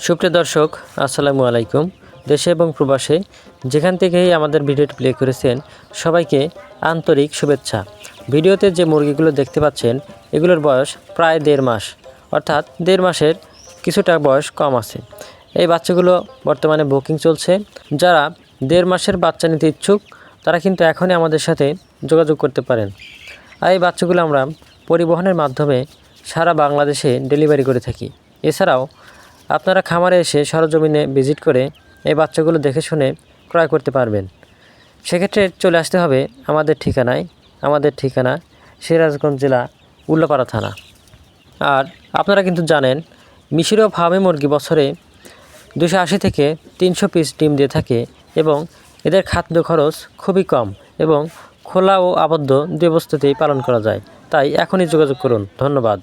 সুপ্রিয় দর্শক, আসসালামু আলাইকুম। দেশে এবং প্রবাসে যেখান থেকেই আমাদের ভিডিওটি প্লে করেছেন সবাইকে আন্তরিক শুভেচ্ছা। ভিডিওতে যে মুরগিগুলো দেখতে পাচ্ছেন এগুলোর বয়স প্রায় 1.5 মাস, অর্থাৎ 1.5 মাসের কিছুটা বয়স কম আছে। এই বাচ্চাগুলো বর্তমানে বুকিং চলছে। যারা 1.5 মাসের বাচ্চা নিতে ইচ্ছুক তারা কিন্তু এখনই আমাদের সাথে যোগাযোগ করতে পারেন। আর এই বাচ্চাগুলো আমরা পরিবহনের মাধ্যমে সারা বাংলাদেশে ডেলিভারি করে থাকি। এছাড়াও আপনারা খামারে এসে সরজমিনে ভিজিট করে এই বাচ্চাগুলো দেখে শুনে ক্রয় করতে পারবেন। সেক্ষেত্রে চলে আসতে হবে আমাদের ঠিকানায়। আমাদের ঠিকানা সিরাজগঞ্জ জেলা উল্লাপাড়া থানা। আর আপনারা কিন্তু জানেন মিশরীয় ফার্মে মুরগি বছরে 280 থেকে 300 পিস ডিম দিয়ে থাকে এবং এদের খাদ্য খরচ খুবই কম এবং খোলা ও আবদ্ধ দুই অবস্থাতেই পালন করা যায়। তাই এখনই যোগাযোগ করুন। ধন্যবাদ।